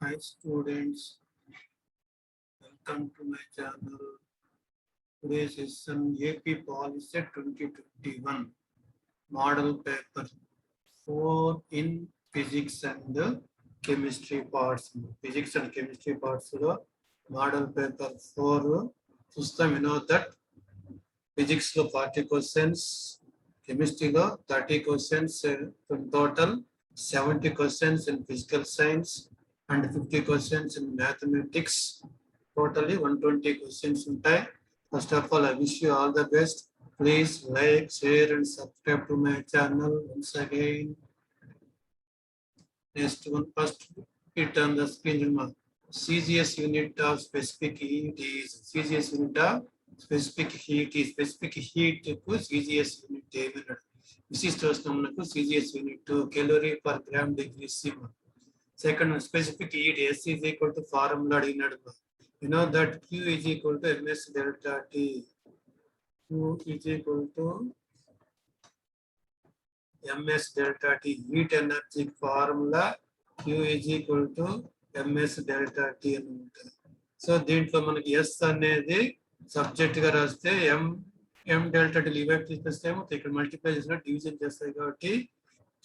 Hi students, welcome to my channel. Today's session AP Policy 2021 Model Paper 4 in Physics and Chemistry parts. Physics and Chemistry parts Model Paper 4 System, that Physics lo 40 questions, Chemistry lo 30 questions in total, 70 questions in Physical Science and 50 questions in Mathematics. Totally 120 questions ఉంటాయి. First of all, I wish you all the best. Please like, share and subscribe to my channel once again. Next one, first hit on the screen. CGS unit of specific heat is CGS unit of specific heat is specific heat కు CGS unit ఏమన్నాడు? విశిష్ట ఉష్ణమునకు CGS unit calorie per gram degree C. Second one, specific heat S is equal to formula అడిగినాడు. You know that Q is equal to ms delta T. Q is equal to ms delta T. Heat energy formula Q is equal to ms delta T అని ఉంటుంది. So దీంట్లో మనకి S అనేది subject గా రాస్తే m delta T leave out తీసుకొస్తేమో ఇక్కడ multiply చేసిన డివిజన్ చేస్తాయి కాబట్టి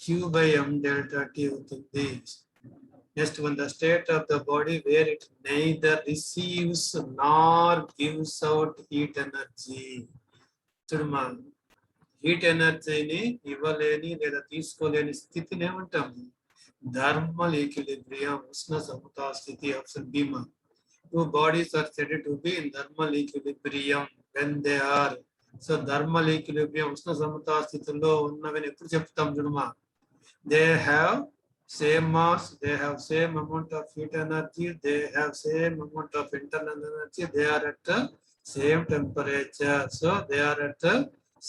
Q by m delta T అవుతుంది. Next one, the state of the body where it neither receives nor gives out heat energy. చూడమ్మా, హీట్ ఎనర్జీని ఇవ్వలేని లేదా తీసుకోలేని స్థితిని ఏమంటాము? థర్మల్ ఈక్విలిబ్రియం, ఉష్ణ సమతా స్థితి. Option B. Two bodies are said to be in thermal equilibrium when they are. So thermal equilibrium ఉష్ణ సమతా స్థితిలో ఉన్నవని ఎప్పుడు చెప్తాం చూడమ్మా? They have same mass, they have same amount of heat energy, they have same amount of internal energy, they are at the same temperature. So they are at the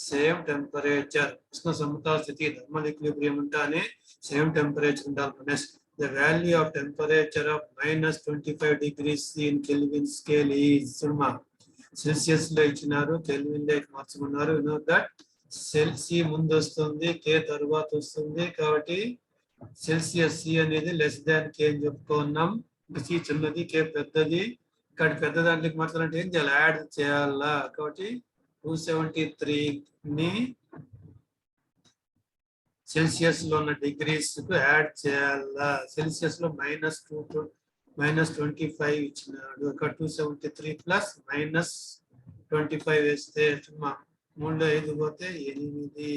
same temperature. ఉష్ణ సమతా స్థితి thermal equilibrium ఉంటేనే same temperature ఉండాలి. Next, the value of temperature of -25 degrees C in Kelvin scale is Suma Celsius లో ఇచ్చినారు, kelvin లో మార్చమన్నారు. You know that సెల్సి ముందు వస్తుంది, కే తర్వాత వస్తుంది కాబట్టి సెల్సియస్ సి అనేది లెస్ దాన్ కే అని చెప్పుకున్నాం. సి చిన్నది, కే పెద్దది. ఇక్కడ పెద్ద దాంట్లోకి మార్చాలంటే ఏం చేయాలి? యాడ్ చేయాలా. కాబట్టి 273ని సెల్సియస్ లో ఉన్న డిగ్రీస్ కు యాడ్ చేయాలా. సెల్సియస్ లో -25 ఇచ్చినాడు. ఇక్కడ 273 ప్లస్ -25 వేస్తే 3 లో 5 పోతే 8.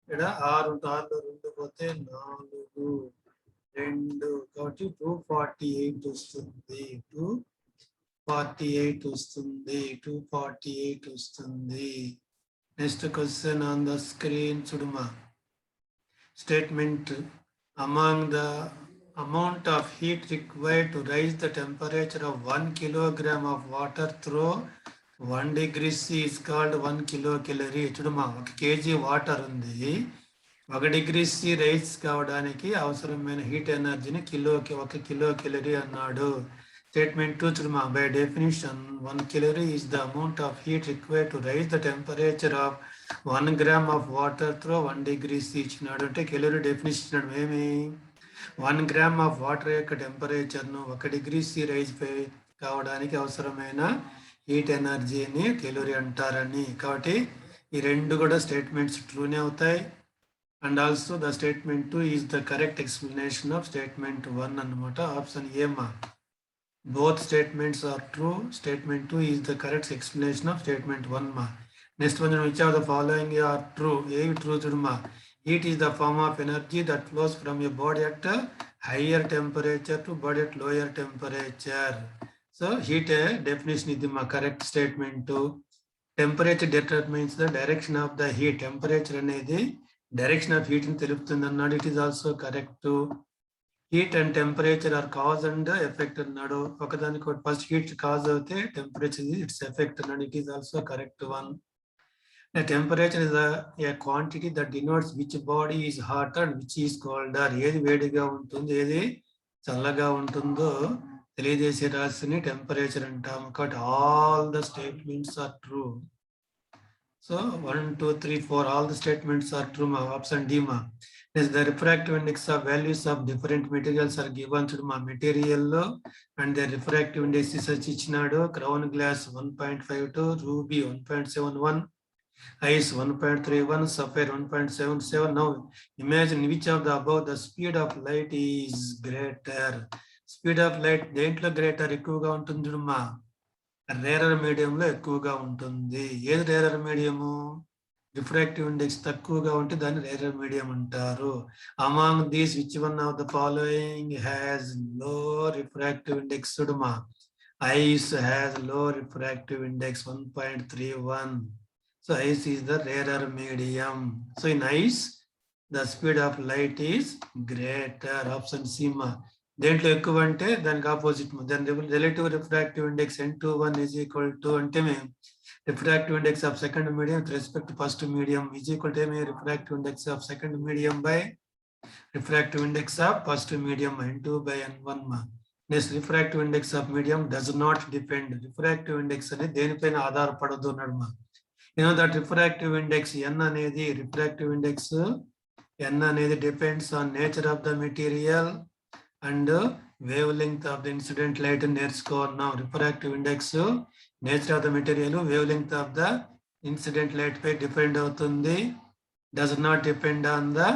ఇక్కడ 6 6 లో 2 పోతే 4 2 కాబట్టి 248 వస్తుంది. 248 వస్తుంది. 248 వస్తుంది. Next question on the screen, Chuduma. Statement: among the amount of heat required to raise the temperature of 1 kilogram of water through 1 degree C is called 1 kilocalorie. Chuduma, 1 kg water ఉంది. 1 degree C రైజ్ కావడానికి అవసరమైన heat ఎనర్జీని 1 kilocalorie అన్నాడు. Statement 2, Chuduma. By definition, 1 calorie is the amount of heat required to raise the temperature of 1 gram of water through 1 degree C. ఇచ్చినాడు అంటే calorie definition ఏమి? 1 gram of water యొక్క టెంపరేచర్ను 1 degree C rise కావడానికి అవసరమైన heat ఎనర్జీని calorie అంటారని. కాబట్టి ఈ రెండు కూడా స్టేట్మెంట్స్ ట్రూనే అవుతాయి. And also the statement 2 is the correct explanation of statement 1 అన్నమాట. ఆప్షన్ ఏమా? Both statements are true. Statement 2 is the correct explanation of statement 1. Next one, which of the following are true? A true, Chuduma. Heat is the form of energy that flows from a body at a higher temperature to body at lower temperature. So heat definition is the correct statement 2. Temperature determines the direction of the heat. Temperature అనేది direction of heat ni తెలుపుతుంది అన్నాడు. It is also correct too. Heat and temperature are cause and effect అన్నాడు. ఒకదానికి first heat cause అయితే temperature its effect అన్నాడు. It is also correct one. Temperature is a quantity that denotes which body is hot and which is colder. ఏది వేడిగా ఉంటుంది, ఏది చల్లగా ఉంటుందో తెలియజేసే రాశిని టెంపరేచర్ అంటాము. కాబట్టి all the statements are true. So 1, 2, 3, 4, all the statements are true, option D. Is the refractive index of values of different materials are given to material and the refractive index is ichchinadu. Crown glass 1.52, ruby 1.71, ice 1.31, sapphire 1.77. Now imagine which of the above the speed of light is greater. Speed of light దేంట్లో greater ఎక్కువగా ఉంటుంది చూడమ్మా, rarer మీడియంలో ఎక్కువగా ఉంటుంది. ఏది rarer medium? Refractive index తక్కువగా ఉంటే దాన్ని రేరర్ మీడియం అంటారు. Among these which one of the following has low refractive index చూడమా, ice has low refractive index 1.31. So ice is the rarer medium. So in ice the speed of light is greater. Option C. దేంట్లో ఎక్కువ అంటే దానికి opposite, దాని relative refractive index N21 is equal to అంటే మేము refractive index of second medium with respect to first medium is equal to refractive index of second medium by refractive index of first medium N2 by N1. Next, refractive index of medium does not depend. Refractive index ane దేనిపైన ఆధారపడదు అన్నాడు మా. You know that refractive index N అనేది refractive index N అనేది depends on nature of the material and wavelength of the incident light నేర్చుకున్నాం. refractive index nature of the material, wavelength of the incident light pi depend అవుతుంది. does not depend on the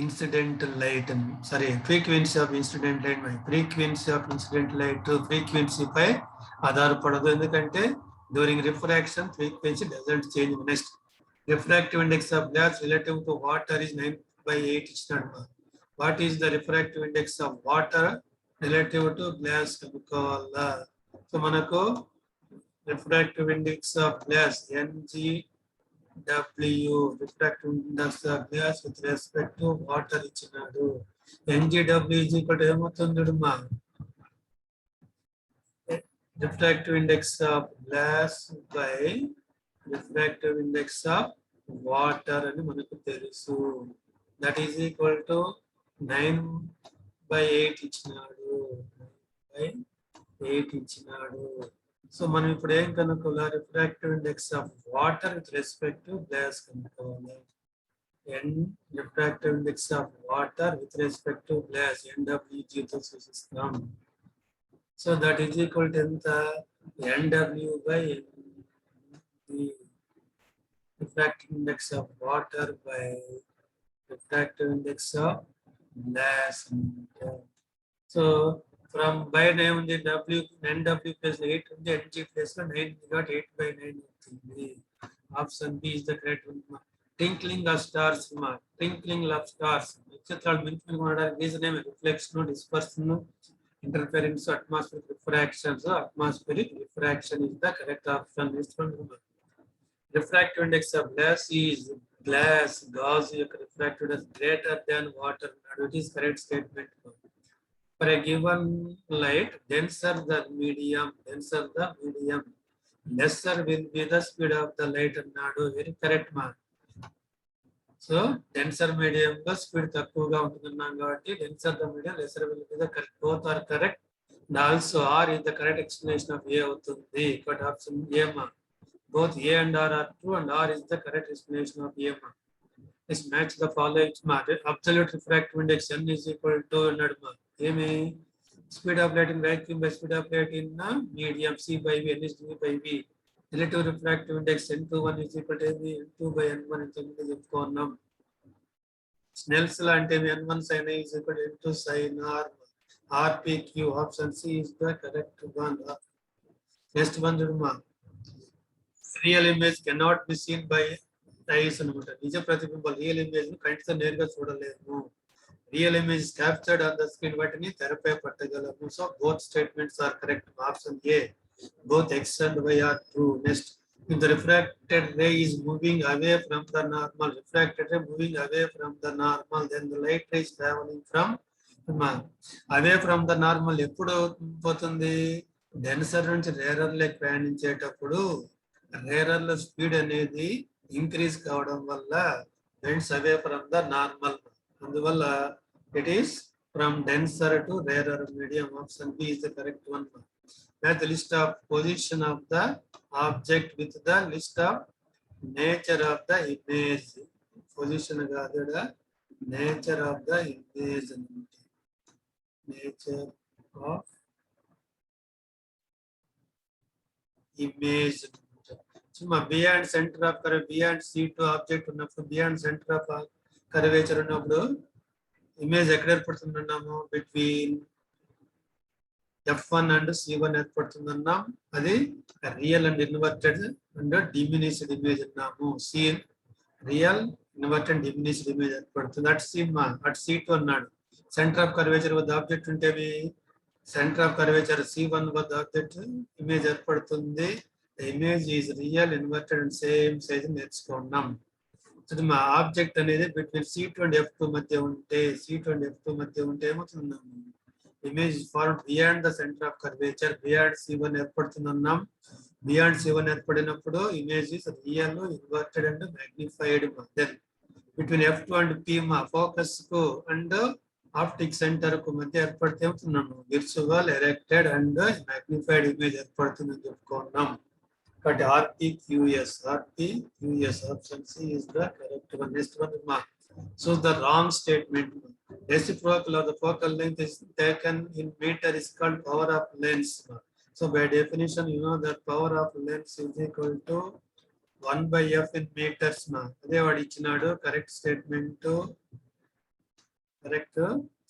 incident light. Sorry, frequency of incident light. frequency of incident light frequency పై ఆధారపడదు, ఎందుకంటే during refraction frequency doesn't change. Next, refractive index of glass relative to water is 9/8 ఇచ్చినాడు. What is the refractive index of water relative to glass కనుక్కోవాలా. So మనకు refractive index of glass NGW, refractive index of glass with respect to water ఇచ్చినాడు. NGW is equal to ఏమవుతుంది చూడమ్మా, refractive index of glass by refractive index of water అని మనకు తెలుసు. that is equal to 9/8 ఇచ్చినాడు. 9/8 ఇచ్చినాడు. So మనం ఇప్పుడు ఏం కనుక్కోవాలి, refractive index of water with respect to glass కనుక్కోవాలి. Refractive index of water with respect to glass NWG తో సూచిస్తాం. So that is equal to ఎంత, NW by refractive index of water by refractive index of glass. So from by name the W NW plus 8 and NG plus 9, we got 8/9. Option B is the correct one. Twinkling of stars, twinkling of stars. Etc. Reason reflection, dispersion, interference, atmospheric refraction. So atmospheric refraction is the correct option. Refractive index of glass is gauze refractive index greater than water. It is correct statement. For a given light, denser the medium, lesser will be the speed of the light. Very correct, man. So denser medium the speed తక్కువగా ఉంటుందన్నాం కాబట్టి denser the medium, lesser will be the correct. Both are correct. And also R is the correct explanation of A అవుతుంది. But option A, both A and R are true and R is the correct explanation of A. Let's match the following. Absolute refractive index N is equal to speed of light in vacuum by speed of light in medium C by V, N is dV by V. Relative refractive index N21 is equal to N2 by N1 in చెప్పుకున్నాం. Snell's law అంటే N1 sin A is equal to N2 sin R. RPQ, option C is the correct one. Next one, real image cannot be seen by eyes అనమాట. నిజ ప్రతిబింబాలు real image ను కంటితో నేరుగా చూడలేము. Real image captured on the screen, వాటిని తెరపై పట్టగలము. So both statements are correct. Option A, both X and Y are true. Next, if the refracted ray is moving away from the normal, then the light ray is traveling from away from the normal. ఎప్పుడు పోతుంది, denser నుంచి rarer లెక్ ప్రయాణించేటప్పుడు rarer లో speed అనేది increase కావడం వల్ల bends away from the normal. అందువల్ల it is from denser to rarer medium. Option B is the correct one. Match the list of position of the object with the list of nature of the image. Position కాదు, nature of the image. Nature of image. Suma beyond centre of curve, beyond C2 object ఉన్నప్పుడు, beyond centre of curvature ఉన్నప్పుడు image ఎక్కడ ఏర్పడుతుంది అన్నాము? Between F1 and C1 ఏర్పడుతుంది అన్నాం. అది real and inverted and diminished image అన్నాము. రియల్ ఇన్వర్టెడ్ డిమినిష్డ్ ఇమేజ్ ఏర్పడుతుంది. అట్ C2 అన్నాడు. సెంటర్ ఆఫ్ కర్వేచర్ వద్ద ఆబ్జెక్ట్ ఉంటేవి సెంటర్ ఆఫ్ కర్వేచర్ C1 వద్ద ఆబ్జెక్ట్ ఇమేజ్ ఏర్పడుతుంది. Image is real, inverted and same size నేర్చుకున్నాం. మా ఆబ్జెక్ట్ అనేది బిట్వీన్ C2 అండ్ F2 మధ్య ఉంటే, C2 అండ్ F2 మధ్య ఉంటే ఏమవుతున్నాము? Image form beyond the centre of curvature, beyond C1 ఏర్పడుతుందన్నాం. బియాండ్ C1 ఏర్పడినప్పుడు image is real, inverted and magnified. Then between F2 and P focus కు and optic centre కు మధ్య ఏర్పడితే ఏమవుతున్నాము? Virtual, erected and magnified image ఏర్పడుతుందని చెప్పుకున్నాం. But RPQS option C is the correct one. Next one, so the wrong statement. Reciprocal of the focal length is taken in meter is called power of lens. So by definition, you know that power of lens is equal to 1 by F in meters. Ade vaadu ichinaadu. Correct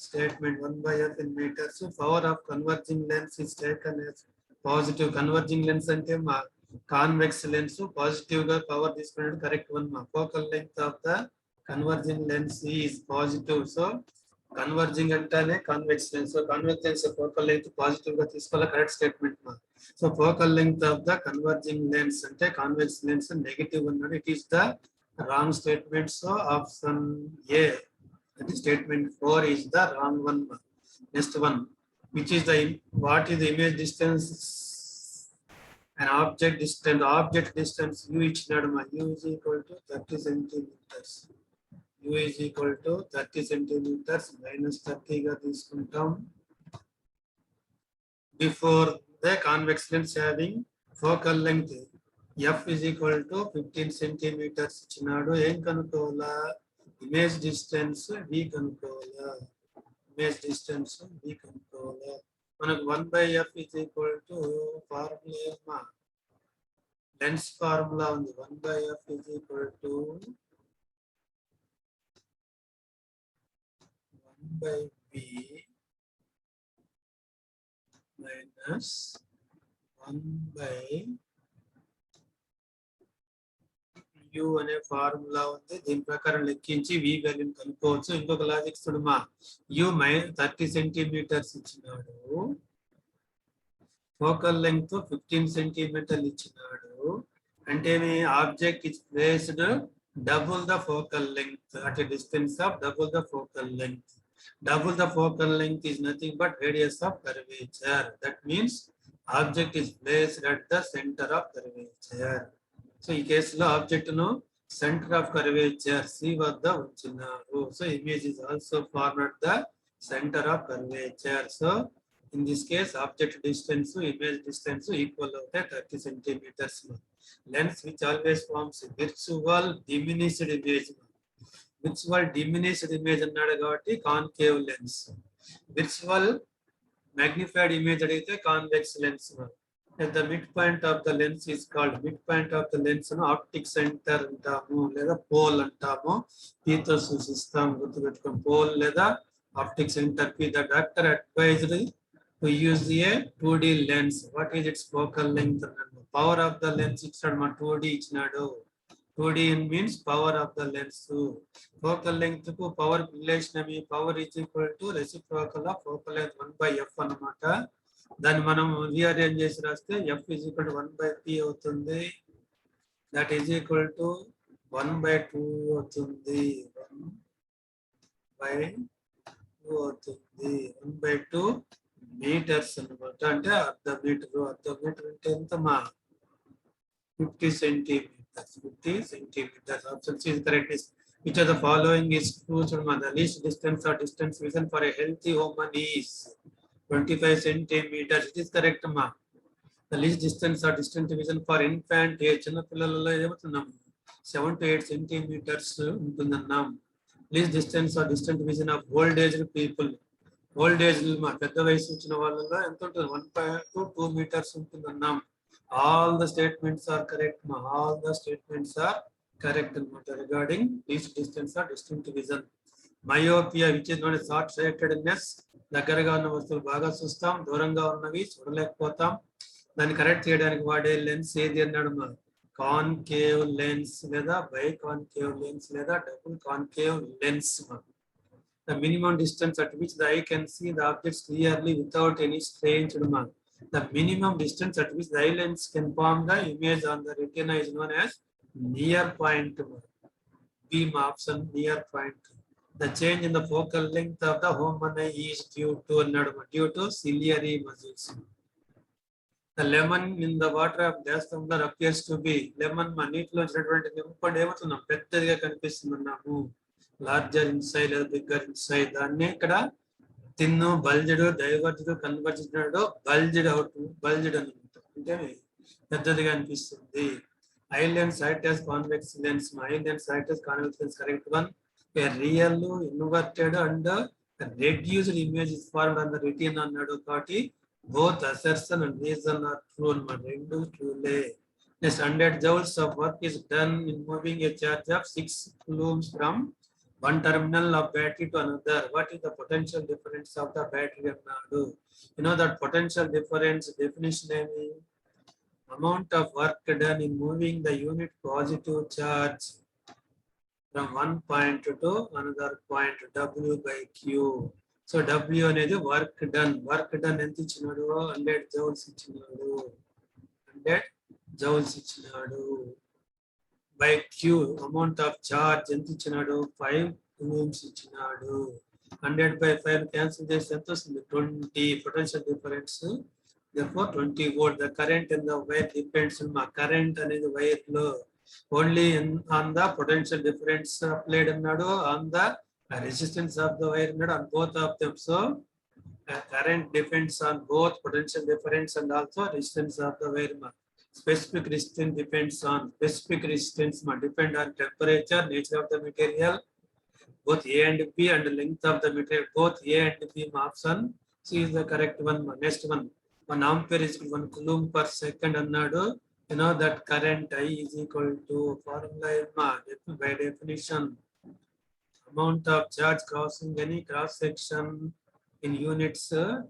statement 1 by F in meters. So power of converging lens is taken as positive. Converging lens ante convex lens positive గా power తీసుకున్నాడు. Correct one. Focal length of the converging lens is positive. So converging అంటేనే convex lens. Convex lens focal length positive గా తీసుకోవాలి. Correct statement. So focal length of the converging lens అంటే convex lens negative అన్నాడు. It is the wrong statement. So option A, that is statement 4 is the wrong one. Next one, which is the what is the image distance? An object distance u ఇచ్చినాడు. u is equal to 30 centimeters. u is equal to 30 centimeters minus 30 గా తీసుకుంటాం. Before the convex lens having focal length f is equal to 15 centimeters ఇచ్చినాడు. ఏం కనుక్కోవాలా? Image distance v కనుక్కోవాలా. Image distance v కనుక్కోవాలా. మనకు 1 by f is equal to formula, lens formula ఉంది. 1 by f is equal to 1 by b minus 1 by u అనే formula ఉంది. దీని ప్రకారం లెక్కించి v వాల్యూని కనుక్కోవచ్చు. ఇంకొక లాజిక్ చూడమా. u 30 సెంటీమీటర్స్ ఇచ్చినాడు. ఫోకల్ లెంగ్త్ 15 సెంటీమీటర్లు ఇచ్చినాడు. అంటే object is placed double the focal length at a distance of double the focal length. Double the focal length is nothing but radius of curvature. That means object is placed at the center of curvature. So ఈ కేసులో object ను centre of curvature C వద్ద ఉంచినారు. So image is also formed at the center of curvature. So in this case, object distance to image distance equal అవుతాయి 30 centimeters. Lens which always forms virtual diminished image. Virtual diminished image అన్నాడు కాబట్టి concave lens. virtual magnified image అడిగితే convex lens. At the midpoint of the lens is called midpoint of the lens ను optic centre అంటాము లేదా pole అంటాము. పీతో సూచిస్తాం, గుర్తుపెట్టుకోండి. Pole లేదా optic centre. P the doctor advised to use a 2D lens. What is its focal length? Power of the lens ఇచ్చాడు. మా 2D ఇచ్చినాడు. 2D means power of the lens. Focal length కు power relation ఏమి? Power is equal to reciprocal of focal length 1 by f అన్నమాట. దాన్ని మనం rearrange చేసి రాస్తే f is equal to 1 by p అవుతుంది. That is equal to 1 by 2 అవుతుంది. 1 by 2 అవుతుంది. 1 by 2 మీటర్స్ అన్నమాట. అంటే అర్ధ మీటర్. అర్ధ మీటర్ అంటే ఎంత మా 50 centimetres. 50 centimetres. Option C is correct. Which of the following is true? The least distance or distance vision for a healthy woman is 25 centimeters. It is correct ma. The least distance or distance vision for infant age చిన్న పిల్లలలో ఏమవుతున్నాం 7 to 8 centimeters ఉంటుందన్నాం. Least distance or distant vision of old aged people. Old age మా పెద్ద వయసు వచ్చిన వాళ్ళలో ఎంత ఉంటుంది 1 to 2 meters ఉంటుందన్నాం. All the statements are correct మా all the statements are correct అనమాట regarding least distance or distant vision. Myopia which is known short sightedness, దగ్గరగా ఉన్న వస్తువులు బాగా చూస్తాం, దూరంగా ఉన్నవి చూడలేకపోతాం. దాన్ని కరెక్ట్ చేయడానికి వాడే లెన్స్ ఏది అన్నాడు మా కాన్కేవ్ లెన్స్ లేదా బై కాన్కేవ్ లెన్స్ లేదా డబుల్ కాన్కేవ్ లెన్స్ మా. The minimum distance at which the eye can see the objects clearly without any strain. The minimum distance at which the eye lens can form the image on the retina is known as near point. Beam option near point. The change in the focal length of the human eye is due to ciliary muscles. The lemon in the water of gas tumbler appears to be lemon నీటిలో వచ్చినటువంటి నింపండి ఏమవుతున్నాం పెద్దదిగా కనిపిస్తున్నాము. Larger inside లేదా bigger inside దాన్ని ఇక్కడ తిన్ను బల్జెడ్ డైవర్జ్డ్ converged బల్జెడ్ out బల్జెడ్ అని అంటే పెద్దదిగా అనిపిస్తుంది. Eye lens act as convex lens. Eye lens act as convex lens correct one. A real inverted and reduced image is formed on the retina అన్నాడు. కాబట్టి both assertion and reason are true అన్నమాట, రెండు ట్రూలే. Next 100 joules of work is done in moving a charge of 6 coulombs from one terminal of battery to another. What is the potential difference of the battery అన్నాడు. You know that potential difference definition is amount of work done in moving the unit positive charge from one point to another point, W by Q. So W అనేది work done. Work done ఎంత ఇచ్చినాడు 100 joules ఇచ్చినాడు. 100 joules ఇచ్చినాడు. By Q amount of charge ఎంత ఇచ్చినాడు 5 coulombs ఇచ్చినాడు. 100 by 5 cancel చేస్తే ఎంత వస్తుంది 20. Potential difference therefore 20 volt. The current in the wire depends on మా కరెంట్ అనేది వైర్ లో only on the potential difference applied అన్నాడు, on the resistance of the wire అన్నాడు, on both of them. So current depends on both potential difference and also resistance of the wire. Specific resistance depends on depend on temperature, nature of the material, both A and B, and length of the material. Both A and B option C is the correct one. Next one, 1 ampere is 1 coulomb per second annadu. You know that current I is equal to formula by definition amount of charge crossing any cross section in units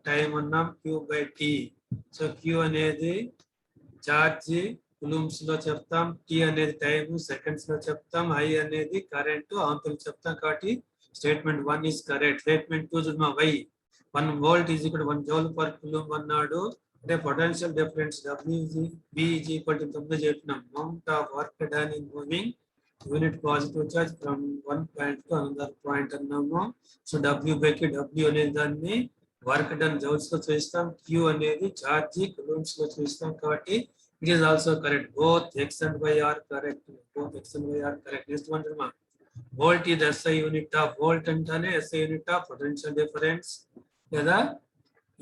time annam Q by T. So Q అనేది charge coulombs లో చెప్తాం, tea అనేది time seconds లో చెప్తాం, I అనేది current ampere చెప్తాం. కాబట్టి statement 1 is correct. Statement 2 చూడమా why 1 volt is equal to 1 joule per coulomb అన్నాడు. అంటే potential difference W B is equal to తొమ్మిది చెప్పినాం. Amount of work done in moving unit positive charge from one point to another point అన్నాము. So W by Q, W అనేది దాన్ని work done joules లో చూస్తాం, Q అనేది charge coulombs లో చూస్తాం. కాబట్టి it is also correct. Both X and Y are correct. Both X and Y are correct. Next one, volt is SI unit of volt antane SI unit of potential difference లేదా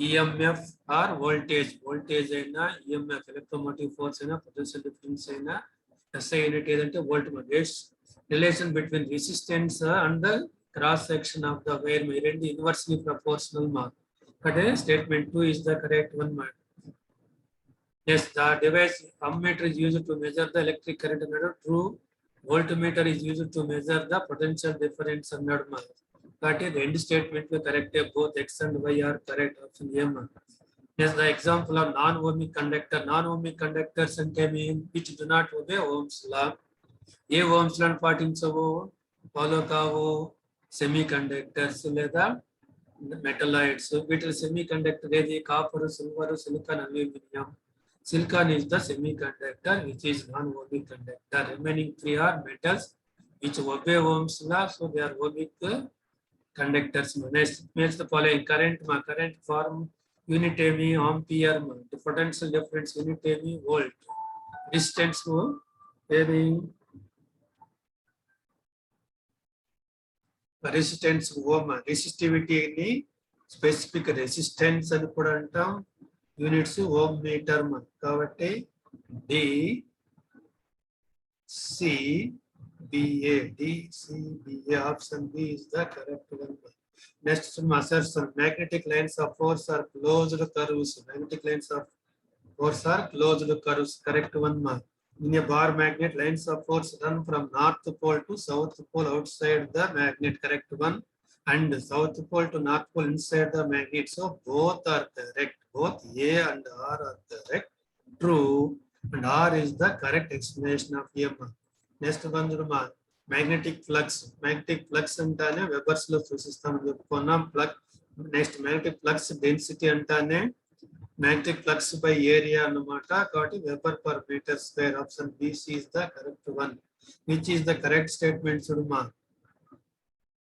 EMF or voltage. Voltage అయినా EMF electromotive force అయినా potential difference అయినా SI unit ఏదంటే volt. Relation between resistance and the cross section of the wire ఈ రెండు inversely proportional mark. But statement 2 is the correct one. Yes, the device ammeter is used to measure the electric current and true voltmeter is used to measure the potential difference అన్నాడు. కాబట్టి రెండు స్టేట్మెంట్లు correct. both X and Y are correct. Option A. Yes, the example of non-ohmic conductor. Non-ohmic conductors అంటే which do not obey Ohm's law. ఏ Ohm's law పాటించవు, follow కావు, semiconductors లేదా మెటలాయిడ్స్. వీటిలో సెమీ కండక్టర్ ఏది copper, silver, silicon, aluminium. Silicon is the semiconductor which is non-ohmic conductor. Remaining three are metals which obey Ohm's law, so they are ohmic conductors. Next, makes the following current. Current form unit AMI ampere. The potential difference unit AMI volt. Resistance AMI resistance ohm. Resistivity ni specific resistance అని కూడా అంటాం. Units ohm meter. కాబట్టి D C BA, D, C, BA. Option B is the correct one. Next, some assertion. Magnetic lines of force are closed curves. Magnetic lines of force are closed curves. Correct one. In a bar magnet, lines of force run from north pole to south pole outside the magnet. Correct one. And south pole to north pole inside the magnet. So both are correct. Both A and R are correct. True. And R is the correct explanation of M. Next one, magnetic flux. Magnetic flux అంటానే webers లో చూసిస్తామని చెప్పుకున్నాం. Plug next magnetic flux density అంటానే magnetic flux by area అన్నమాట. కాబట్టి weber per metre square. Option BC is the correct one. Which is the correct statement చూడమ్మా?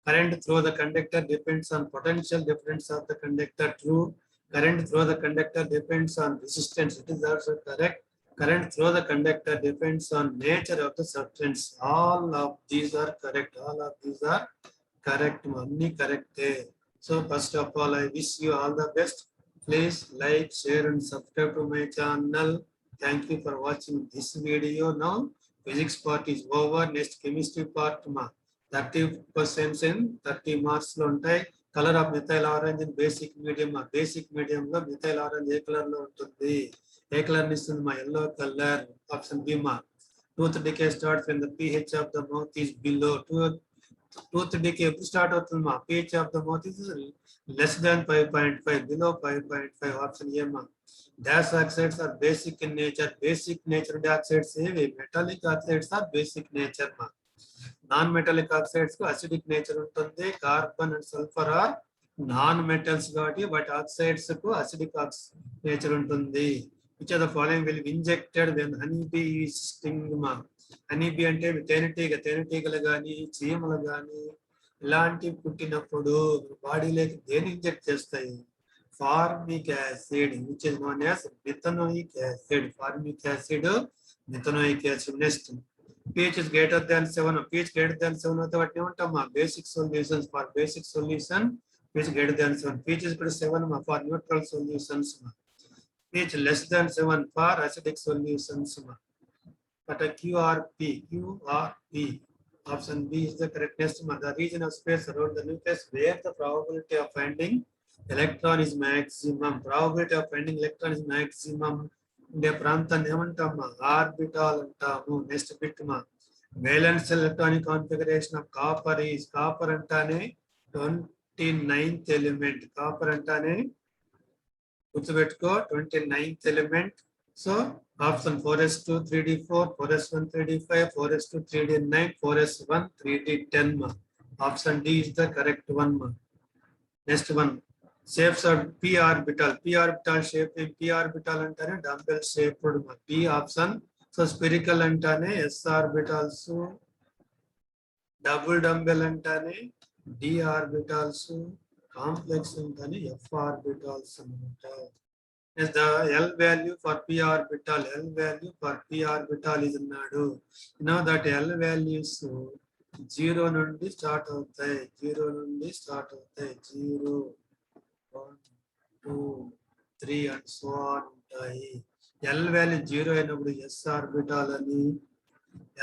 Current through the conductor depends on potential difference of the conductor. True. Current through the conductor depends on resistance. It is also correct. Current through the conductor depends on nature of the substance. All of these are correct. All of these are correct. Only correct. So first of all, I wish you all the best. Please like, share and subscribe to my channel. Thank you for watching this video. Now physics part is over. Next chemistry part 30 questions in 30 marks lo untai. Color of methyl orange in basic medium. Basic medium lo methyl orange A colour లో ఉంటుంది? ఏ colour ని ఇస్తుంది? yellow color. Option B. Tooth decay starts when the pH of the mouth is below. Tooth decay ఎప్పుడు start అవుతుంది? pH of the mouth is less than 5.5, below 5.5. Option A. Dash oxides are basic in nature. Basic nature oxides ఏవి? Metallic oxides are basic nature. Non-metallic oxides కు acidic nature ఉంటుంది. Carbon and sulfur are non-metals కాబట్టి వాటి oxides కు acidic nature ఉంటుంది. Which of the following will be injected when honeybee is sting? honeybee అంటే తేనెటీగలు కానీ చీమలు కానీ ఇలాంటివి పుట్టినప్పుడు బాడీలోకి దేని ఇంజెక్ట్ చేస్తాయి? Formic acid, which is known as methanoic acid. Formic acid, methanoic acid. Next, pH is greater than 7. pH greater than 7 అయితే వాటిని ఏమంటామా? Basic solutions. For basic solution pH greater than 7. pH is equal to 7 for neutral solutions. pH less than 7 for acidic solutions. But QRP. Option B is the correctness. The region of space around the nucleus where the probability of finding electron is maximum. Probability of finding electron is maximum. ఉండే ప్రాంతాన్ని ఏమంటామా? Orbital అంటాము. Next bit valence electronic configuration of copper is. Copper అంటానే 29th element. Copper అంటానే గుర్తుపెట్టుకో 29th element. So option 4s2 3d4, 4s1 3d5, 4s2 3d9, 4s1 3d10. Option D is the correct one. Next one, shapes of p orbital. P orbital shape in p orbital antane dumbbell shaped. P option. So spherical antane s orbitals, double dumbbell antane d orbitals, complex antane f orbitals. Is the L value for p orbital. L value for p orbital is nadu. You know that L values 0 నుండి start అవుతాయి. 0 నుండి start అవుతాయి. 0, 1, 2, 3 and so on ఉంటాయి. L value 0 అయినప్పుడు s orbital అని,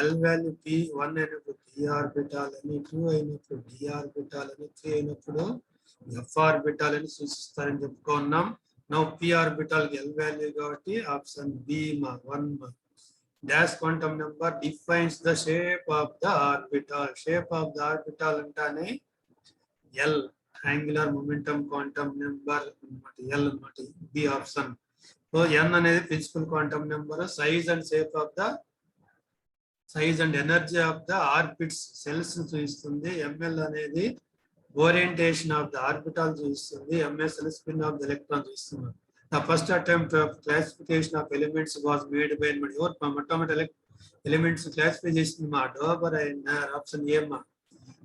L value p1 అయినప్పుడు p orbital అని, 2 అయినప్పుడు d ఆర్బిటాల్ అని, 3 అయినప్పుడు f ఆర్బిటాల్ అని సూచిస్తారని చెప్పుకున్నాం. Now p orbital L value కాబట్టి option B 1. Dash quantum number defines the shape of the orbital. Shape of the orbital అంటానే L, angular momentum quantum number L. B option. So n అనేది principal quantum number. Size and shape of the size and energy of the orbits cells చూపిస్తుంది. ml అనేది orientation of the orbital చూపిస్తుంది. ms spin of the electron చూపిస్తుంది. The first attempt of classification of elements was made by monoatomic elements classification Dober and option A.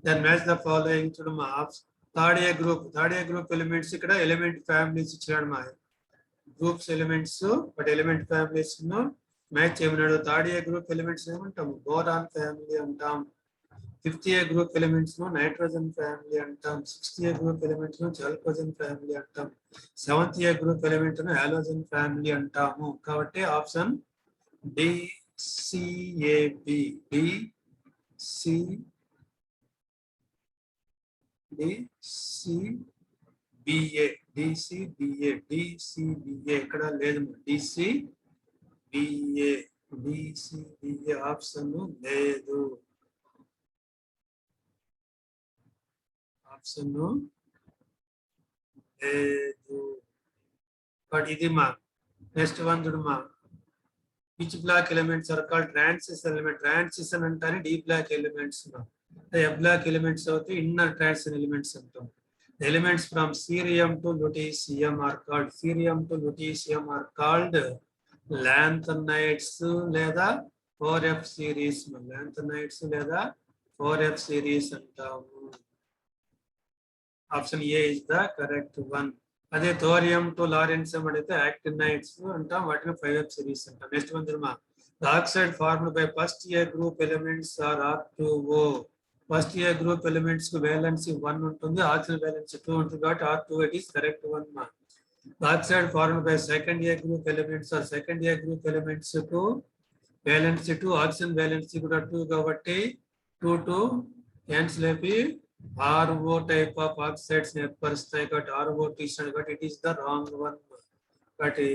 Then match the following to third A group. Third A group elements ikkada element families ichchadu groups elements, but element families no match cheyamanadu. Third A group elements emantamu boron family antam. 5th A group elements no nitrogen family antam. 6th A group elements no chalcogen family antam. 7th A group element no halogen family antamu. Kabatti option D C A B. D DCBA ఇక్కడ లేదు. DCBA option లేదు. But ఇది మా next one చూడమ్మా. Which block elements are called transition element? Transition అంటానే D block elements. F block elements అవుతే inner transition elements అంటాం. The elements from cerium to lutetium are called lanthanides లేదా 4F series. Lanthanides లేదా 4F series అంటాము. Option A is the correct one. అదే thorium to lawrencium అడిగితే actinides అంటాం, వాటిని 5F series అంటాం. నెక్స్ట్ వన్ చూడమ్మా. The oxide formed by first year group elements are R2O. First year group elements కు valency 1 ఉంటుంది, oxygen valency 2 ఉంటుంది కాబట్టి R2 it is correct one ma. The oxide formed by second year group elements or second year group elements కు valency 2, oxygen valency కూడా 2 కాబట్టి 2 cancel అయిపోయి RO type of oxides ఏర్పరుస్తాయి కాబట్టి RO తీసినాడు కాబట్టి it is the wrong one. కాబట్టి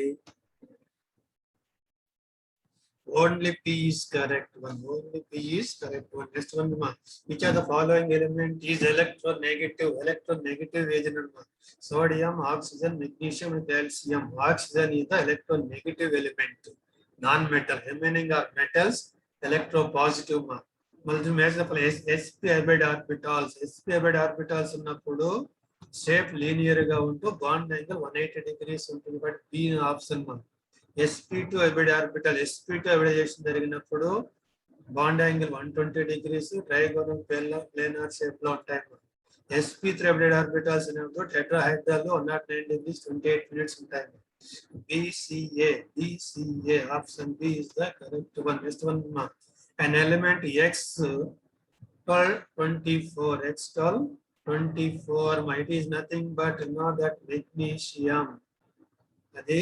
only P is correct one. Next one ma. Which of the following element is electronegative agent ma? Sodium, oxygen, magnesium and calcium. Oxygen is the electronegative element, non-metal. Remaining are metals, electropositive ma. sp hybrid orbitals ఉన్నప్పుడు shape linear గా ఉంటూ bond angle 180 degrees ఉంటుంది but B option మా. sp2 hybrid orbital hybridization జరిగినప్పుడు bond angle 120 degrees, trigonal planar shape లో ఉంటాయి. sp3 hybrid orbitals ఉన్నప్పుడు tetrahedral 109 degrees 28 minutes ఉంటాయి. BCA option B is the correct one. Next one ma. An element X1224 it is nothing but not that magnesium. అది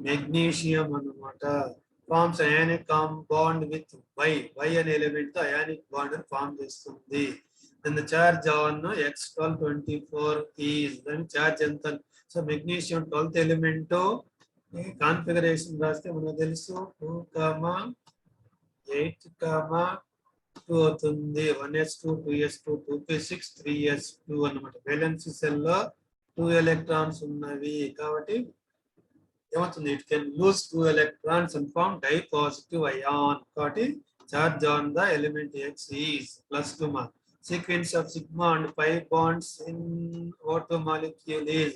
magnesium అన్నమాట. Forms ionic bond with Y అనే element తో ionic bond form చేస్తుంది. Then the charge on X1224 is then charge ఎంత? So magnesium 12th element configuration రాస్తే మనకు తెలుసు 2,8,2 అవుతుంది. 1s2 2s2 2p6 3s2 అన్నమాట. వేలెన్సీ సెల్ లో 2 ఎలక్ట్రాన్స్ ఉన్నవి కాబట్టి ఏమవుతుంది? It can lose 2 electrons and form dipositive ion. కాబట్టి charge on the element X is +2 ma. Sequence of sigma and pi bonds in O2 molecule is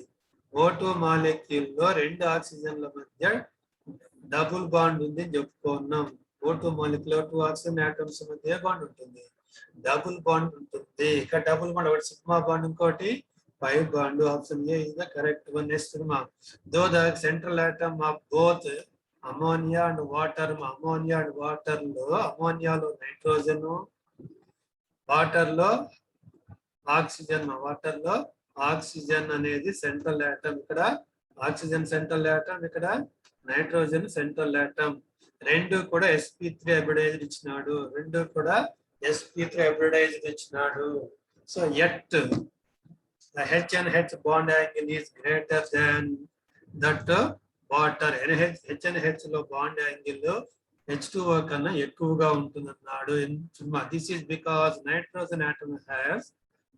O2 molecule లో 2 ఆక్సిజన్ల మధ్య double bond ఉంది అని చెప్పుకున్నాం. O2 molecule లో 2 oxygen atoms మధ్య bond ఉంటుంది, double bond ఉంటుంది. ఇక్కడ డబుల్ బాండ్ ఒకటి సిగ్మా బాండ్, ఇంకోటి pi bond. Option A is the correct one. Next ma. Though the central atom of both ammonia and water ammonia lo nitrogen, water lo oxygen అనేది central atom. ఇక్కడ oxygen central atom, ఇక్కడ nitrogen central atom. రెండు కూడా sp3 hybridized ఇచ్చినాడు. So yet the H and H bond angle is greater than that water. H and H లో bond angle H2O కన్నా ఎక్కువగా ఉంటుందన్నాడు. This is because nitrogen atom has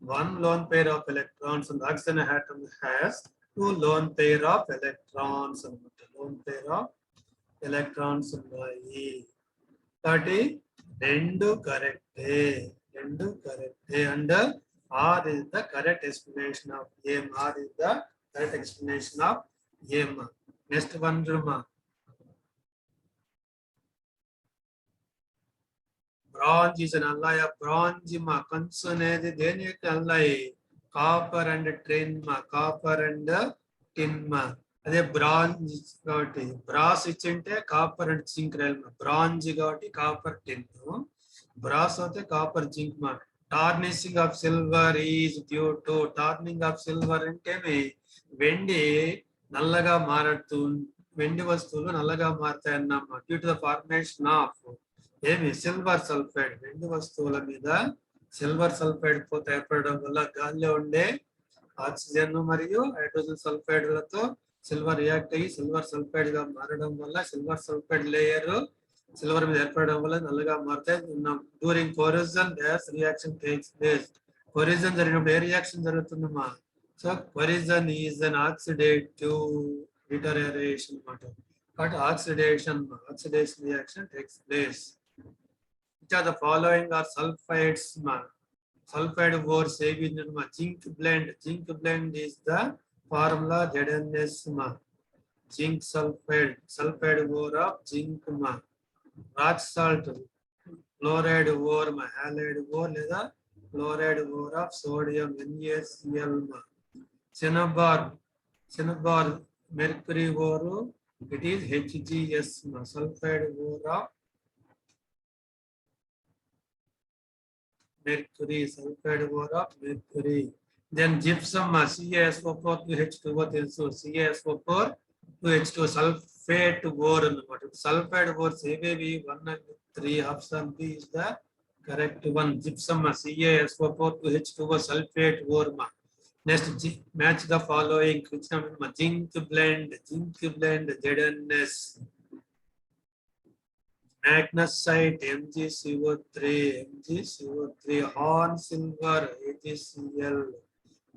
1 lone pair of electrons and oxygen atom has 2 lone pair of electrons. Lone pair of electrons ఉన్నాయి కాబట్టి రెండు కరెక్టే. And R is the correct explanation of M. Next one Ruma. Bronze is an alloy of bronze ma. Kansu అనేది దేని యొక్క alloy? Copper and tin ma. అదే bronze కాబట్టి brass ఇచ్చింటే copper and zinc రాయాలి. బ్రాంజ్ కాబట్టి కాపర్ టిన్, brass అయితే copper zinc మా. Tarnishing of silver is due to అంటే వెండి నల్లగా వెండి వస్తువులు నల్లగా మారుతాయి అన్నమాట. Due to the formation of ఏమి సిల్వర్ సల్ఫైడ్, రెండు వస్తువుల మీద సిల్వర్ సల్ఫైడ్ పోత ఏర్పడడం వల్ల గాలిలో ఉండే ఆక్సిజన్ మరియు హైడ్రోజన్ సల్ఫైడ్లతో సిల్వర్ రియాక్ట్ అయ్యి సిల్వర్ సల్ఫైడ్ గా మారడం వల్ల సిల్వర్ సల్ఫైడ్ లేయర్ సిల్వర్ మీద ఏర్పడడం వల్ల నల్లగా మారుతాయి. During corrosion gas reaction takes place. Corrosion జరిగినప్పుడు ఏ రియాక్షన్ జరుగుతుందమ్మా? So corrosion is an oxidative deterioration అన్నమాట. But oxidation reaction takes place. Which are the following are sulfides? Sulfide ores zinc blend. Zinc blend is the formula ZnS. Zinc sulfide, sulfide ore of zinc. Rock salt, chloride ore, halide ore, లేదా chloride ore of sodium NaCl. Cinnabar, mercury ore. It is HGS, sulfide ore of mercury, sulfide ore of mercury. Then gypsum, CaSO4 to H2O తెలుసు. CaSO4 to H2O sulfate ore అన్నమాట. Sulfide ores ఏవేవి? 1 and 3. Option B is the correct one. Gypsum, CaSO4 to H2O sulfate ore. Next, match the following. Zinc blend, ZnS. Magnesite, MgCO3, horn silver, AgCl.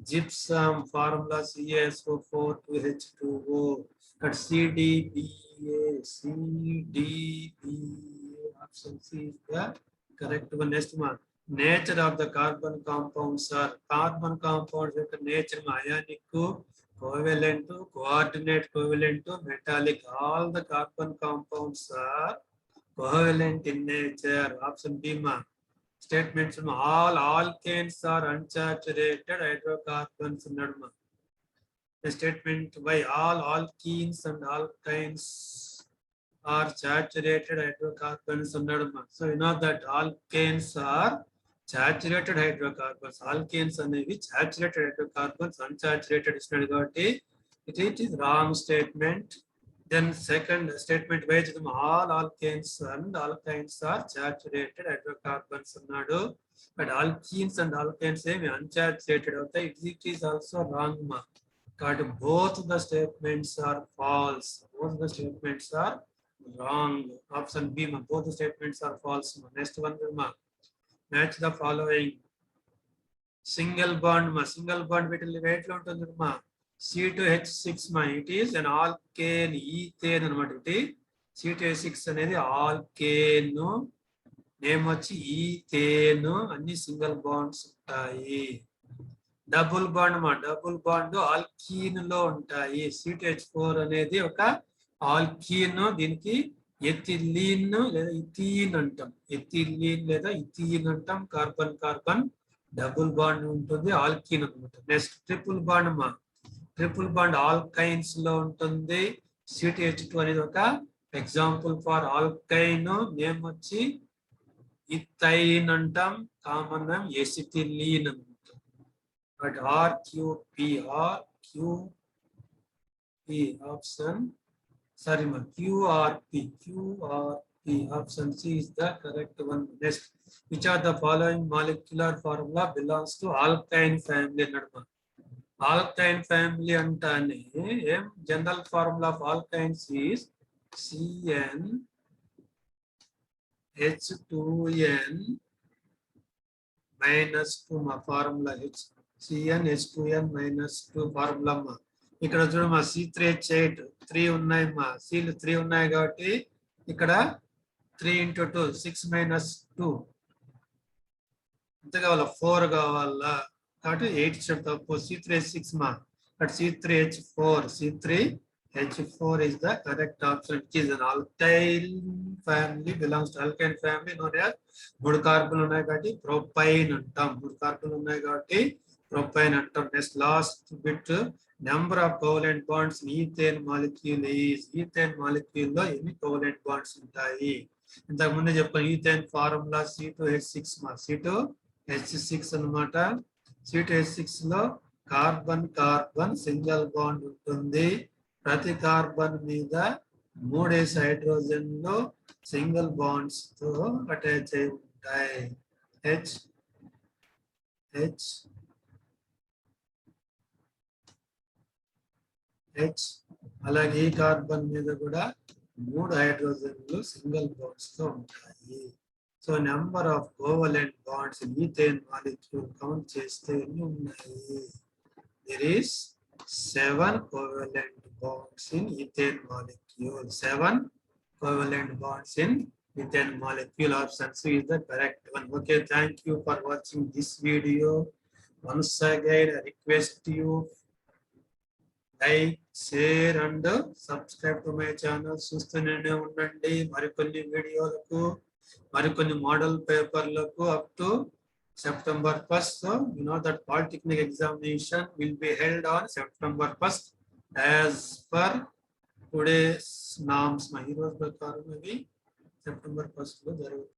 Gypsum, formula CaSO4 to H2O. Cut CdBa. Option C is the correct one. Next one. Nature of the carbon compounds are carbon compounds యొక్క nature ionic, covalent, coordinate covalent, metallic. All the carbon compounds are covalent in nature. Option B. Statements all alkanes are unsaturated hydrocarbons. The statement by all alkenes and alkynes are saturated hydrocarbons. So you know that alkanes are saturated hydrocarbons. Alkanes అనేవి saturated hydrocarbons, unsaturated ఇస్తున్నాడు కాబట్టి it is wrong statement. Then second statement wage all alkanes and alkynes are saturated hydrocarbons అన్నాడు. But alkenes and alkanes ఏమి unsaturated అవుతాయి. It is also wrong. But both the statements are false. Both the statements are wrong. Option B, both the statements are false. Next one, match the following. Single bond, వీటిని weight లో ఉంటుంది C2H6. It is an alkane, ethane అన్నమాట. ఇది C2H6 అనేది alkane, name వచ్చి ethane. అన్ని single bonds ఉంటాయి. Double bond alkyne లో ఉంటాయి. C2H4 అనేది ఒక ఆల్కీన్. దీనికి ఎథిలీన్ లేదా ఇథీన్ అంటాం. ఎథిలీన్ లేదా ఇథీన్ అంటాం. కార్బన్ డబుల్ బాండ్ ఉంటుంది, ఆల్కీన్ అనమాట. నెక్స్ట్ ట్రిపుల్ బాండ్ ఆల్కైన్స్ లో ఉంటుంది. C2H2 అనేది ఒక ఎగ్జాంపుల్ ఫర్ ఆల్కైన్. నేమ్ వచ్చి ఇథైన్ అంటాం. కామన్ నేమ్ ఎసిటిలీన్ అనమాట. But RQP option, sorry QRP option C is the correct one. Next, which are the following molecular formula belongs to alkyne family? Alkyne family antane general formula of alkynes is CnH2n minus 2 formula CnH2n minus 2 formula. ఇక్కడ చూడమ్మా C3H8 3 ఉన్నాయి. Cలు 3 ఉన్నాయి కాబట్టి ఇక్కడ 3 × 2 6 - 2 ఎంత కావాలా? 4 కావాలా కాబట్టి 8 తప్పు. C3H6 but C3H4 is the correct option. It is an alkyl family, belongs to alkyne family known as. 3 కార్బన్లు ఉన్నాయి కాబట్టి ప్రొపైన్ అంటాం. 3 కార్బన్లు ఉన్నాయి కాబట్టి ప్రొపైన్ అంటాం. Next last bit, number of covalent bonds ethane molecule is. Ethane molecule లో ఎన్ని covalent bonds ఉంటాయి? ఇంతకు ముందే చెప్పాను. ఈథేన్ ఫార్ములా C2H6 C2H6 అన్నమాట. C2H6 లో కార్బన్ సింగిల్ బాండ్ ఉంటుంది. ప్రతి కార్బన్ మీద మూడేసి హైడ్రోజన్ లో సింగిల్ బాండ్స్ తో అటాచ్ అయి ఉంటాయి. హెచ్ హెచ్ హెచ్ అలాగే ఈ కార్బన్ మీద కూడా 3 హైడ్రోజన్లు సింగిల్ బాండ్స్ తో ఉంటాయి. So number of covalent bonds ethane molecule count చేస్తే ఎన్ని ఉన్నాయి? There is 7 covalent bonds in ethane molecule. 7 covalent bonds in ethane molecule. Option C is the correct one. Okay, thank you for watching this video. Once again, I request you like, share and subscribe to my channel. చూస్తూనే ఉండండి మరికొన్ని వీడియోలకు, మరికొన్ని model పేపర్లకు up to September 1st. So you know that polytechnic examination will be held on September 1st as per today's norms. My heroes ప్రకారం అవి September 1st లో జరుగుతుంది.